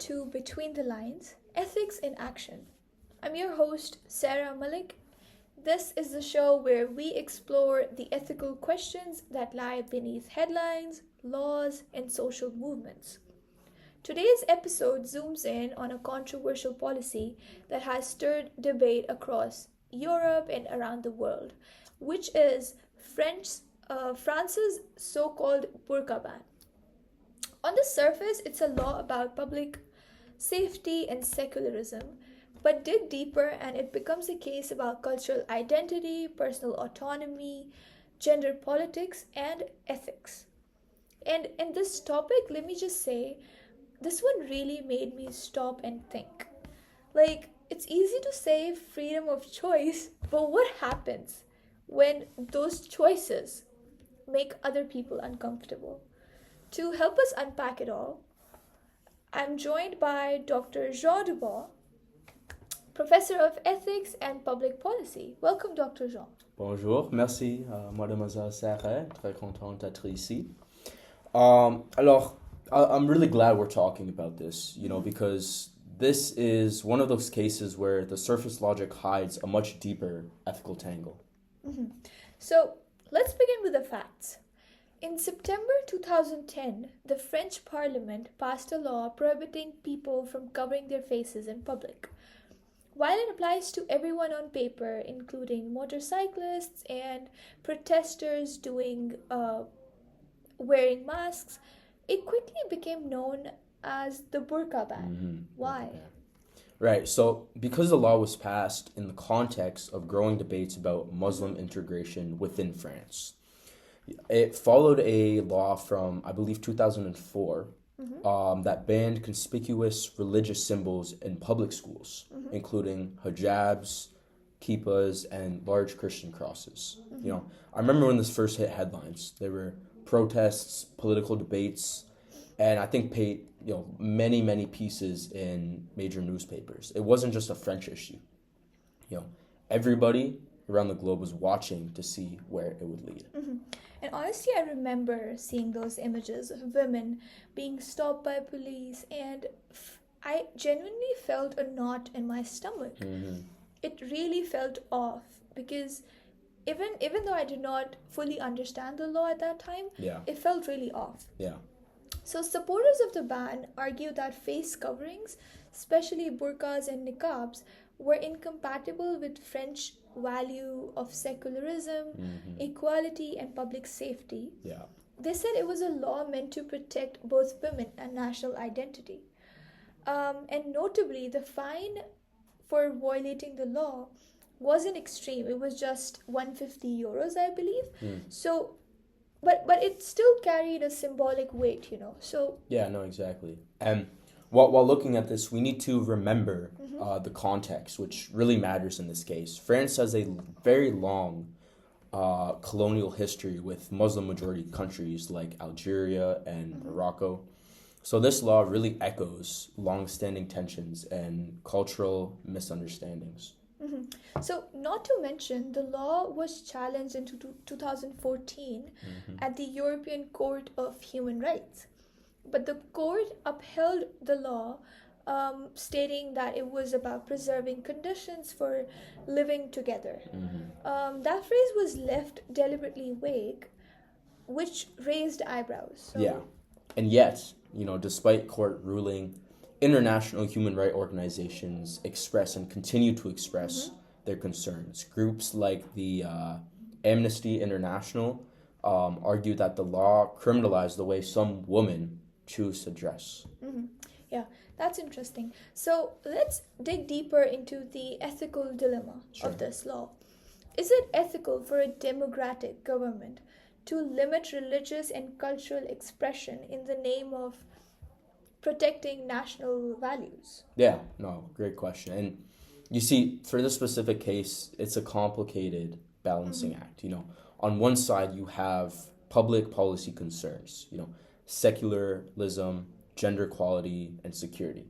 to Between the Lines Ethics in Action. I'm your host, Sarah Malik. This is the show where we explore the ethical questions that lie beneath headlines, laws, and social movements. Today's episode zooms in on a controversial policy that has stirred debate across Europe and around the world, which is France's so called burqa ban. On the surface, it's a law about public safety and secularism, but dig deeper and it becomes a case about cultural identity, personal autonomy, gender politics, and ethics. And in this topic, let me just say, this one really made me stop and think. Like, it's easy to say freedom of choice, but what happens when those choices make other people uncomfortable? To help us unpack it all, I'm joined by Dr. Jean Dubois, Professor of Ethics and Public Policy. Welcome, Dr. Jean. Bonjour, merci, Mademoiselle Sarah. Très content d'être ici. I'm really glad we're talking about this, because this is one of those cases where the surface logic hides a much deeper ethical tangle. Mm-hmm. So, let's begin with the facts. In September 2010, the French Parliament passed a law prohibiting people from covering their faces in public. While it applies to everyone on paper, including motorcyclists and protesters wearing masks, it quickly became known as the burqa ban. Mm-hmm. Why? Right, so because the law was passed in the context of growing debates about Muslim integration within France, it followed a law from, I believe, 2004 that banned conspicuous religious symbols in public schools, including hijabs, kippas, and large Christian crosses. I remember when this first hit headlines. There were protests, political debates, and I think many pieces in major newspapers. It wasn't just a French issue. Everybody around the globe was watching to see where it would lead. Mm-hmm. And honestly, I remember seeing those images of women being stopped by police, and I genuinely felt a knot in my stomach. Mm-hmm. It really felt off because even though I did not fully understand the law at that time, it felt really off. Yeah. So supporters of the ban argue that face coverings, especially burqas and niqabs, were incompatible with French value of secularism, equality, and public safety. Yeah. They said it was a law meant to protect both women and national identity. And notably, the fine for violating the law wasn't extreme. It was just 150 euros, I believe. So, but it still carried a symbolic weight, So yeah, no, exactly. And while looking at this, we need to remember the context, which really matters in this case. France has a very long colonial history with Muslim-majority countries like Algeria and Morocco. So this law really echoes long-standing tensions and cultural misunderstandings. So, not to mention, the law was challenged in 2014 at the European Court of Human Rights. But the court upheld the law, stating that it was about preserving conditions for living together. That phrase was left deliberately vague, which raised eyebrows. So, Yeah. And yet, despite court ruling, international human rights organizations express and continue to express their concerns. Groups like the Amnesty International argue that the law criminalized the way some women choose to dress. Yeah, that's interesting. So let's dig deeper into the ethical dilemma of this law. Is it ethical for a democratic government to limit religious and cultural expression in the name of protecting national values? Yeah, no, great question. And you see, for this specific case, it's a complicated balancing act. On one side, you have public policy concerns, secularism, gender equality, and security.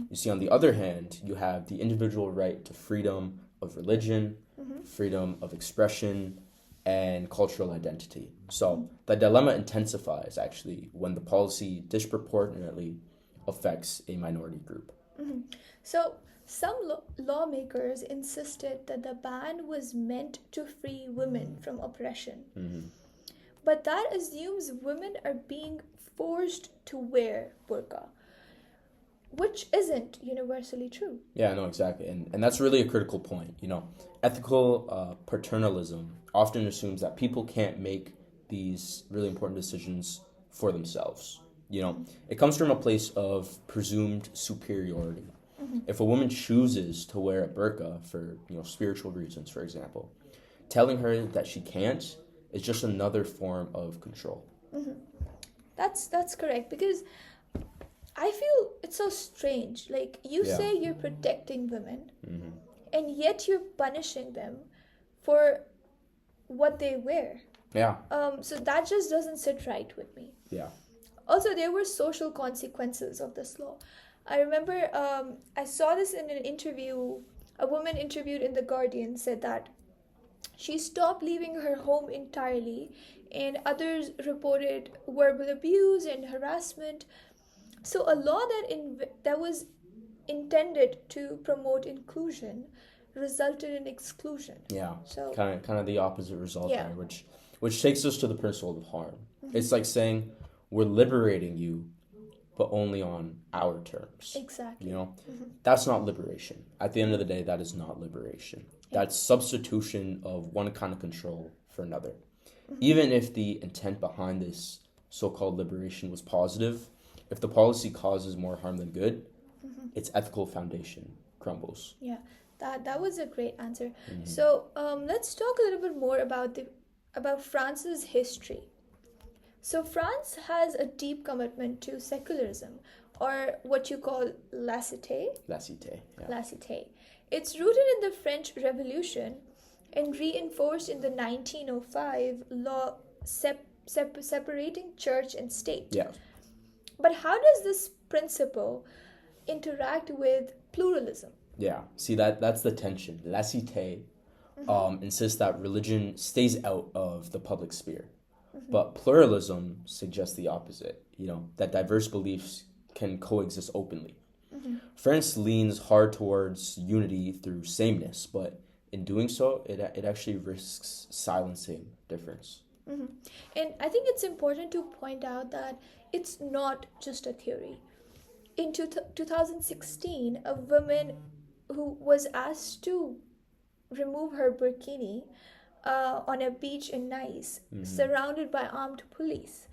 You see, on the other hand, you have the individual right to freedom of religion, freedom of expression, and cultural identity. So the dilemma intensifies, actually, when the policy disproportionately affects a minority group. Mhm. So, some lawmakers insisted that the ban was meant to free women from oppression. Hmm. But that assumes women are being forced to wear burqa, which isn't universally true. Yeah, no, exactly. And that's really a critical point. Ethical paternalism often assumes that people can't make these really important decisions for themselves. It comes from a place of presumed superiority. If a woman chooses to wear a burqa for, spiritual reasons, for example, telling her that she can't is just another form of control. That's correct, because I feel it's so strange. Like, you Yeah. say you're protecting women, Hmm. and yet you're punishing them for what they wear. Yeah, So that just doesn't sit right with me. yeah. Also, there were social consequences of this law. I remember I saw this in an interview. A woman interviewed in The Guardian said that she stopped leaving her home entirely, and others reported verbal abuse and harassment. So, a law that was intended to promote inclusion resulted in exclusion. Yeah, So, kind of the opposite result yeah. there, which takes us to the principle of harm. It's like saying we're liberating you, but only on our terms. Exactly. That's not liberation. At the end of the day, that is not liberation. That's substitution of one kind of control for another. Even if the intent behind this so-called liberation was positive, if the policy causes more harm than good, its ethical foundation crumbles. Yeah, that was a great answer. So let's talk a little bit more about France's history. So France has a deep commitment to secularism, or what you call laicité. Laicité, yeah. Laicité. It's rooted in the French Revolution and reinforced in the 1905 law separating church and state. Yeah. But how does this principle interact with pluralism? Yeah. See, that's the tension. Laicité insists that religion stays out of the public sphere. But pluralism suggests the opposite, that diverse beliefs can coexist openly. France leans hard towards unity through sameness, but in doing so, it actually risks silencing difference. And I think it's important to point out that it's not just a theory. In 2016, a woman who was asked to remove her burkini on a beach in Nice, surrounded by armed police,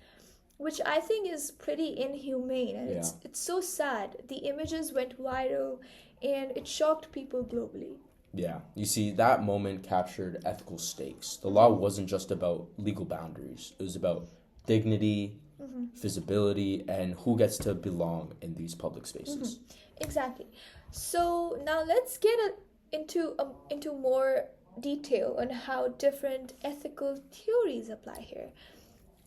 which I think is pretty inhumane, and it's so sad. The images went viral, and it shocked people globally. Yeah, you see, that moment captured ethical stakes. The law wasn't just about legal boundaries. It was about dignity, visibility, and who gets to belong in these public spaces. Exactly. So now let's get into more detail on how different ethical theories apply here.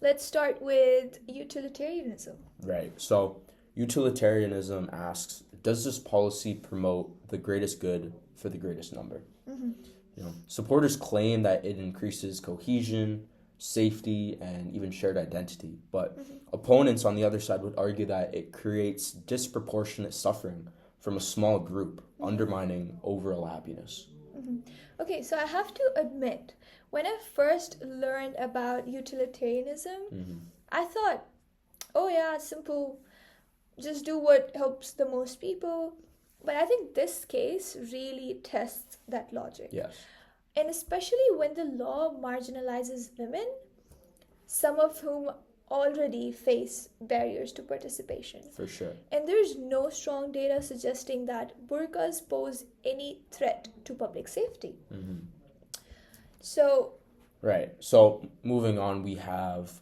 Let's start with utilitarianism. Right. So utilitarianism asks, does this policy promote the greatest good for the greatest number? Supporters claim that it increases cohesion, safety, and even shared identity. But opponents on the other side would argue that it creates disproportionate suffering from a small group, undermining overall happiness. Okay, so I have to admit, when I first learned about utilitarianism, I thought, oh yeah, simple, just do what helps the most people. But I think this case really tests that logic. Yes. And especially when the law marginalizes women, some of whom already face barriers to participation. For sure. And there's no strong data suggesting that burqas pose any threat to public safety. So, right. So moving on, we have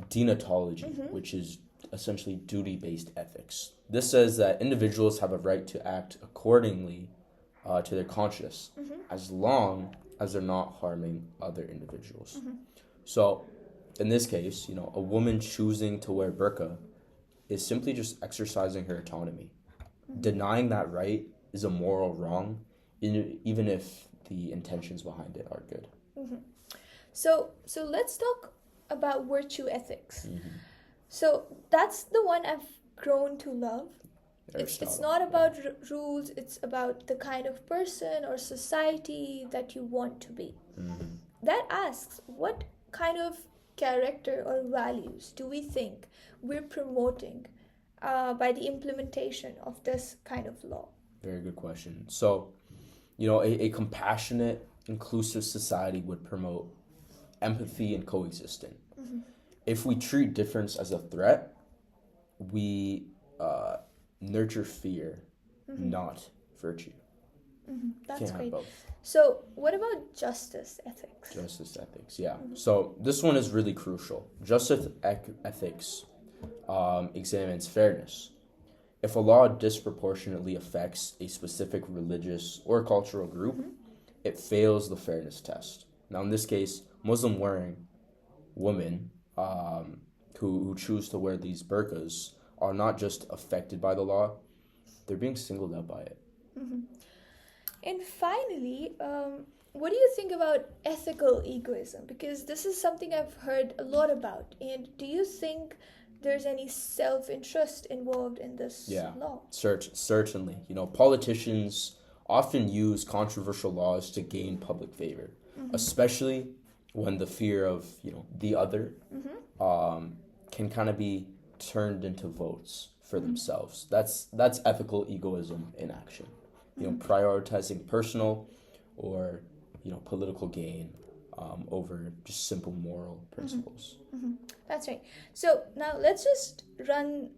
deontology, which is essentially duty-based ethics. This says that individuals have a right to act accordingly to their conscience, as long as they're not harming other individuals. So in this case, a woman choosing to wear burqa is simply just exercising her autonomy. Denying that right is a moral wrong, even if the intentions behind it are good. So let's talk about virtue ethics. So that's the one grown to love. It's not about rules, it's about the kind of person or society that you want to be. Mm-hmm. That asks, what kind of character or values do we think we're promoting by the implementation of this kind of law? Very good question. So, a compassionate, inclusive society would promote empathy and coexistence. Mm-hmm. If we treat difference as a threat, we nurture fear, Mm-hmm. not virtue. Mm-hmm. That's Can't have great. both. So, what about justice ethics? Justice ethics, yeah. So this one is really crucial. Justice ethics examines fairness. If a law disproportionately affects a specific religious or cultural group, Mm-hmm. it fails the fairness test. Now, in this case, Muslim wearing women who choose to wear these burqas are not just affected by the law, they're being singled out by it. Mm-hmm. And finally, what do you think about ethical egoism? Because this is something I've heard a lot about. And do you think there's any self-interest involved in this law? Certainly. Politicians often use controversial laws to gain public favor, Mm-hmm. especially when the fear of, the other Mm-hmm. can kind of be turned into votes for Mm-hmm. themselves. That's ethical egoism in action. Prioritizing personal or, political gain over just simple moral principles. Mm-hmm. That's right. So now let's just run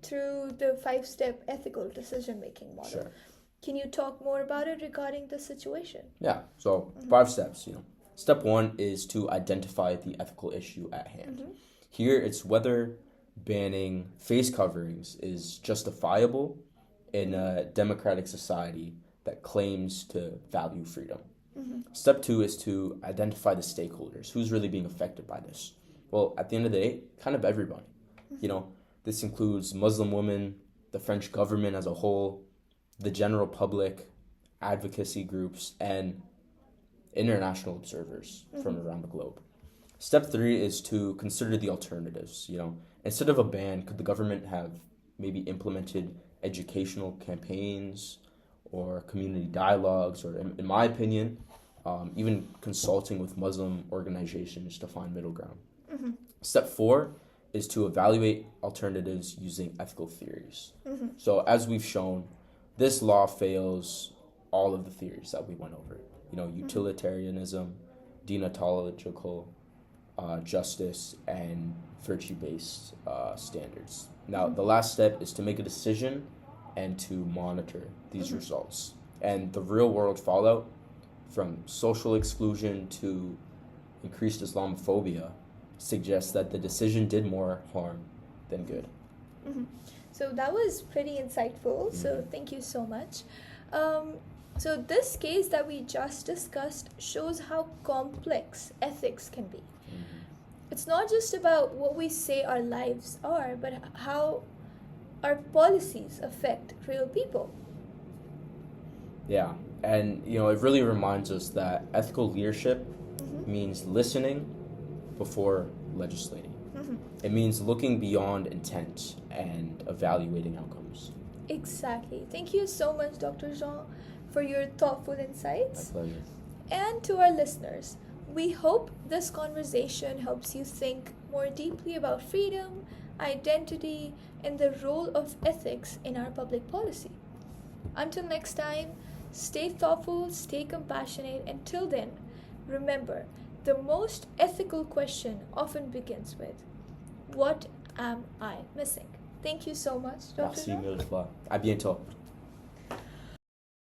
through the 5-step ethical decision-making model. Sure. Can you talk more about it regarding the situation? Yeah. So 5 steps, Step 1 is to identify the ethical issue at hand. Mm-hmm. Here, it's whether banning face coverings is justifiable in a democratic society that claims to value freedom. Mm-hmm. Step 2 is to identify the stakeholders. Who's really being affected by this? Well, at the end of the day, kind of everybody. Mm-hmm. This includes Muslim women, the French government as a whole, the general public, advocacy groups, and international observers from around the globe. Step 3 is to consider the alternatives. Instead of a ban, could the government have maybe implemented educational campaigns or community dialogues, or in my opinion, even consulting with Muslim organizations to find middle ground. Mm-hmm. Step 4 is to evaluate alternatives using ethical theories. Mm-hmm. So as we've shown, this law fails all of the theories that we went over. Utilitarianism, deontological justice, and virtue-based standards. Now, the last step is to make a decision and to monitor these results. And the real-world fallout, from social exclusion to increased Islamophobia, suggests that the decision did more harm than good. Mm-hmm. So that was pretty insightful. Mm-hmm. So thank you so much. So this case that we just discussed shows how complex ethics can be. Mm-hmm. It's not just about what we say our lives are, but how our policies affect real people. Yeah, and it really reminds us that ethical leadership means listening before legislating. Mm-hmm. It means looking beyond intent and evaluating outcomes. Exactly. Thank you so much, Dr. Jean, for your thoughtful insights. My pleasure. And to our listeners, we hope this conversation helps you think more deeply about freedom, identity, and the role of ethics in our public policy. Until next time, stay thoughtful, stay compassionate. Until then, remember, the most ethical question often begins with, what am I missing? Thank you so much, Dr. Merci Jean. mille fois. À bientôt.